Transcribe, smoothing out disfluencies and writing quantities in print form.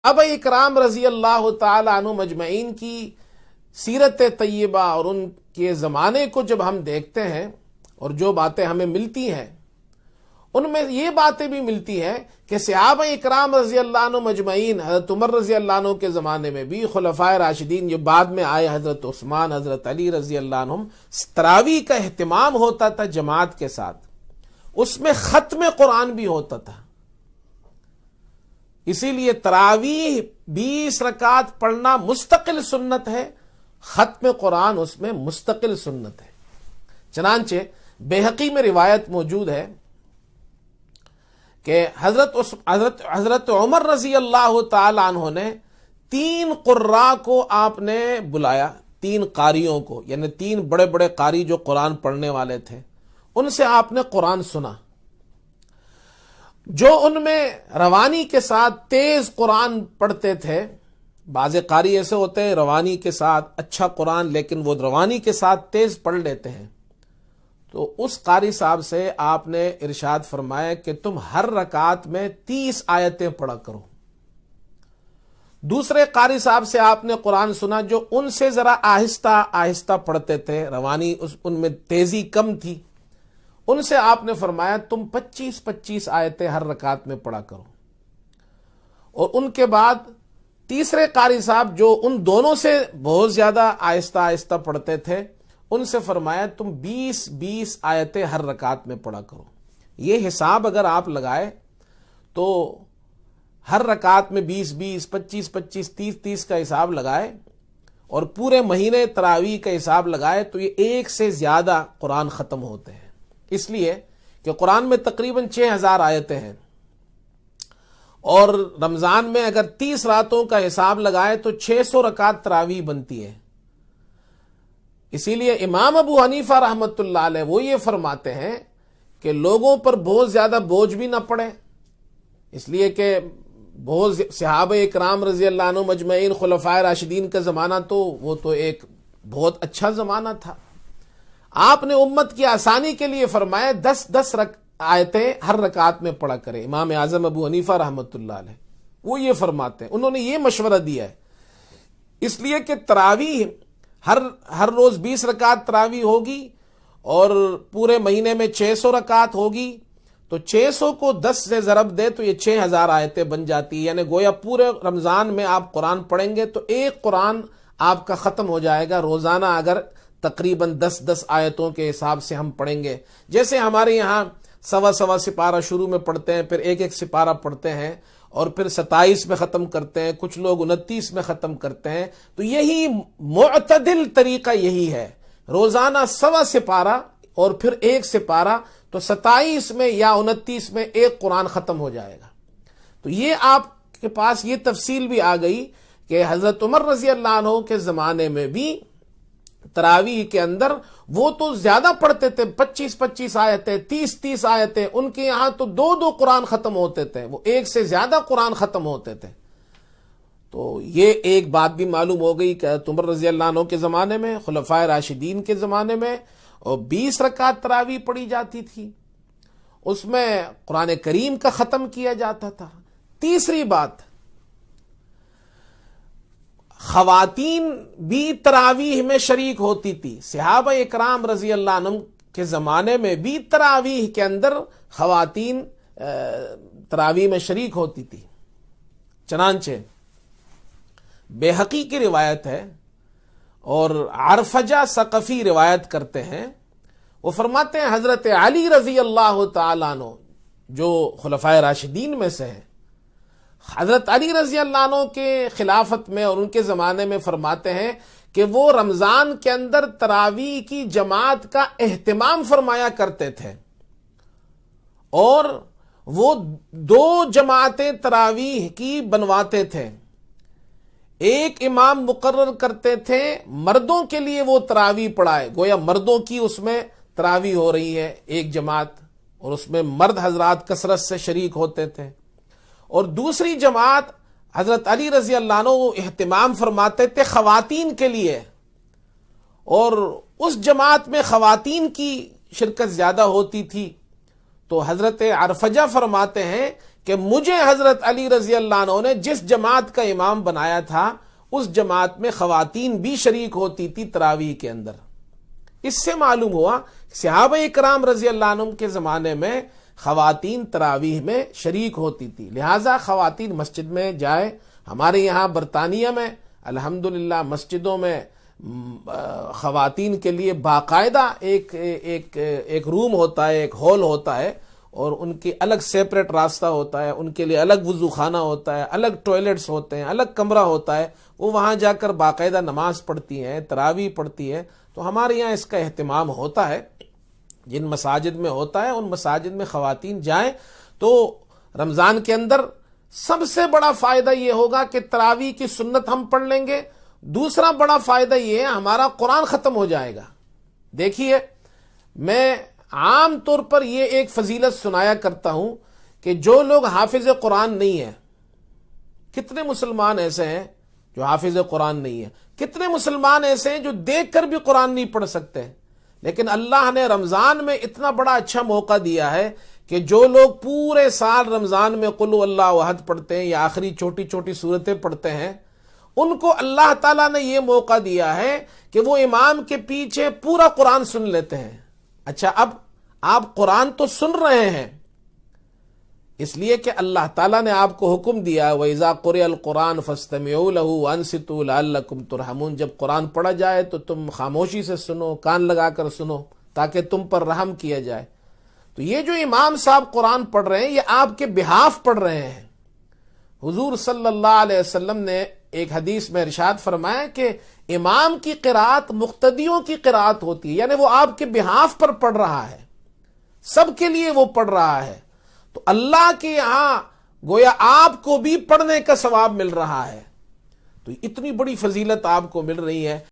اب اکرام رضی اللہ تعالی عنہ مجمعین کی سیرت طیبہ اور ان کے زمانے کو جب ہم دیکھتے ہیں اور جو باتیں ہمیں ملتی ہیں ان میں یہ باتیں بھی ملتی ہیں کہ صحابہ اکرام رضی اللہ عنہ مجمعین حضرت عمر رضی اللہ عنہ کے زمانے میں بھی، خلفائے راشدین جو بعد میں آئے، حضرت عثمان، حضرت علی رضی اللہ عنہم، تراویح کا اہتمام ہوتا تھا جماعت کے ساتھ، اس میں ختم قرآن بھی ہوتا تھا۔ اسی لیے تراویح 20 رکعت پڑھنا مستقل سنت ہے، ختم قرآن اس میں مستقل سنت ہے۔ چنانچہ بیہقی میں روایت موجود ہے کہ حضرت عمر رضی اللہ تعالی عنہ نے 3 قراء کو آپ نے بلایا، 3 قاریوں کو، یعنی 3 بڑے بڑے قاری جو قرآن پڑھنے والے تھے، ان سے آپ نے قرآن سنا۔ جو ان میں روانی کے ساتھ تیز قرآن پڑھتے تھے، بعض قاری ایسے ہوتے ہیں روانی کے ساتھ اچھا قرآن لیکن وہ روانی کے ساتھ تیز پڑھ لیتے ہیں، تو اس قاری صاحب سے آپ نے ارشاد فرمایا کہ تم ہر رکعت میں 30 آیتیں پڑھا کرو۔ دوسرے قاری صاحب سے آپ نے قرآن سنا جو ان سے ذرا آہستہ آہستہ پڑھتے تھے، روانی ان میں تیزی کم تھی، ان سے آپ نے فرمایا تم 25 آیتیں ہر رکعت میں پڑھا کرو۔ اور ان کے بعد تیسرے قاری صاحب جو ان دونوں سے بہت زیادہ آہستہ آہستہ پڑھتے تھے، ان سے فرمایا تم 20 آیتیں ہر رکعت میں پڑھا کرو۔ یہ حساب اگر آپ لگائے تو ہر رکعت میں 20 25 30 کا حساب لگائے اور پورے مہینے تراویح کا حساب لگائے تو یہ 1 سے زیادہ قرآن ختم ہوتے ہیں، اس لیے کہ قرآن میں تقریباً 6000 آیتیں ہیں، اور رمضان میں اگر 30 راتوں کا حساب لگائے تو 600 رکعت تراویح بنتی ہے۔ اسی لیے امام ابو حنیفہ رحمۃ اللہ علیہ وہ یہ فرماتے ہیں کہ لوگوں پر بہت زیادہ بوجھ بھی نہ پڑے، اس لیے کہ بہت صحابہ اکرام رضی اللہ عنہ مجمعین، خلفائے راشدین کا زمانہ تو وہ تو ایک بہت اچھا زمانہ تھا۔ آپ نے امت کی آسانی کے لیے فرمایا 10 آیتیں ہر رکعت میں پڑھا کرے۔ امام اعظم ابو حنیفہ رحمۃ اللہ علیہ وہ یہ فرماتے ہیں، انہوں نے یہ مشورہ دیا ہے، اس لیے کہ تراویح ہر روز 20 رکعت تراویح ہوگی اور پورے مہینے میں 600 رکعت ہوگی، تو 600 کو 10 سے ضرب دے تو یہ 6000 آیتیں بن جاتی ہے، یعنی گویا پورے رمضان میں آپ قرآن پڑھیں گے تو ایک قرآن آپ کا ختم ہو جائے گا روزانہ، اگر تقریباً 10 آیتوں کے حساب سے ہم پڑھیں گے۔ جیسے ہمارے یہاں سوا سپارہ شروع میں پڑھتے ہیں، پھر ایک سپارہ پڑھتے ہیں اور پھر 27 میں ختم کرتے ہیں، کچھ لوگ 29 میں ختم کرتے ہیں، تو یہی معتدل طریقہ یہی ہے، روزانہ سوا سپارہ اور پھر ایک سپارہ، تو 27 میں یا 29 میں ایک قرآن ختم ہو جائے گا۔ تو یہ آپ کے پاس یہ تفصیل بھی آ گئی کہ حضرت عمر رضی اللہ عنہ کے زمانے میں بھی تراویح کے اندر وہ تو زیادہ پڑھتے تھے، 25 آیتیں، 30 آیتیں، ان کے یہاں تو 2 قرآن ختم ہوتے تھے، وہ 1 سے زیادہ قرآن ختم ہوتے تھے۔ تو یہ ایک بات بھی معلوم ہو گئی کہ عمر رضی اللہ عنہ کے زمانے میں، خلفائے راشدین کے زمانے میں 20 رکعت تراویح پڑھی جاتی تھی، اس میں قرآن کریم کا ختم کیا جاتا تھا۔ تیسری بات، خواتین بھی تراویح میں شریک ہوتی تھی، صحابہ اکرام رضی اللہ عنہ کے زمانے میں بھی تراویح کے اندر خواتین تراویح میں شریک ہوتی تھی۔ چنانچہ بیہقی کی روایت ہے اور عرفجہ ثقفی روایت کرتے ہیں، وہ فرماتے ہیں حضرت علی رضی اللہ تعالیٰ عنہ جو خلفائے راشدین میں سے ہیں، حضرت علی رضی اللہ عنہ کے خلافت میں اور ان کے زمانے میں فرماتے ہیں کہ وہ رمضان کے اندر تراویح کی جماعت کا اہتمام فرمایا کرتے تھے، اور وہ 2 جماعتیں تراویح کی بنواتے تھے، ایک امام مقرر کرتے تھے مردوں کے لیے وہ تراویح پڑھائے، گویا مردوں کی اس میں تراویح ہو رہی ہے ایک جماعت، اور اس میں مرد حضرات کثرت سے شریک ہوتے تھے، اور دوسری جماعت حضرت علی رضی اللہ عنہ اہتمام فرماتے تھے خواتین کے لیے، اور اس جماعت میں خواتین کی شرکت زیادہ ہوتی تھی۔ تو حضرت عرفجہ فرماتے ہیں کہ مجھے حضرت علی رضی اللہ عنہ نے جس جماعت کا امام بنایا تھا اس جماعت میں خواتین بھی شریک ہوتی تھی تراویح کے اندر۔ اس سے معلوم ہوا صحابہ اکرام رضی اللہ عنہ کے زمانے میں خواتین تراویح میں شریک ہوتی تھی، لہٰذا خواتین مسجد میں جائے۔ ہمارے یہاں برطانیہ میں الحمدللہ مسجدوں میں خواتین کے لیے باقاعدہ ایک روم ہوتا ہے، ایک ہال ہوتا ہے، اور ان کی الگ سیپریٹ راستہ ہوتا ہے، ان کے لیے الگ وضو خانہ ہوتا ہے، الگ ٹوائلٹس ہوتے ہیں، الگ کمرہ ہوتا ہے، وہ وہاں جا کر باقاعدہ نماز پڑھتی ہیں، تراویح پڑھتی ہیں۔ تو ہمارے یہاں اس کا اہتمام ہوتا ہے، جن مساجد میں ہوتا ہے ان مساجد میں خواتین جائیں۔ تو رمضان کے اندر سب سے بڑا فائدہ یہ ہوگا کہ تراویح کی سنت ہم پڑھ لیں گے۔ دوسرا بڑا فائدہ یہ ہے ہمارا قرآن ختم ہو جائے گا۔ دیکھیے، میں عام طور پر یہ ایک فضیلت سنایا کرتا ہوں کہ جو لوگ حافظ قرآن نہیں ہیں، کتنے مسلمان ایسے ہیں جو حافظ قرآن نہیں ہیں، کتنے مسلمان ایسے ہیں جو دیکھ کر بھی قرآن نہیں پڑھ سکتے، لیکن اللہ نے رمضان میں اتنا بڑا اچھا موقع دیا ہے کہ جو لوگ پورے سال رمضان میں قل اللہ احد پڑھتے ہیں یا آخری چھوٹی چھوٹی صورتیں پڑھتے ہیں، ان کو اللہ تعالیٰ نے یہ موقع دیا ہے کہ وہ امام کے پیچھے پورا قرآن سن لیتے ہیں۔ اچھا، اب آپ قرآن تو سن رہے ہیں اس لیے کہ اللہ تعالیٰ نے آپ کو حکم دیا وَإِذَا قُرِئَ الْقُرْآنُ فَاسْتَمِعُوا لَهُ وَأَنصِتُوا لَعَلَّكُمْ تُرْحَمُونَ۔ جب قرآن پڑھا جائے تو تم خاموشی سے سنو، کان لگا کر سنو تاکہ تم پر رحم کیا جائے۔ تو یہ جو امام صاحب قرآن پڑھ رہے ہیں یہ آپ کے بہاف پڑھ رہے ہیں۔ حضور صلی اللہ علیہ وسلم نے ایک حدیث میں ارشاد فرمایا کہ امام کی قرات مقتدیوں کی قرات ہوتی ہے، یعنی وہ آپ کے بہاف پر پڑھ رہا ہے، سب کے لیے وہ پڑھ رہا ہے۔ تو اللہ کے یہاں گویا آپ کو بھی پڑھنے کا ثواب مل رہا ہے، تو اتنی بڑی فضیلت آپ کو مل رہی ہے۔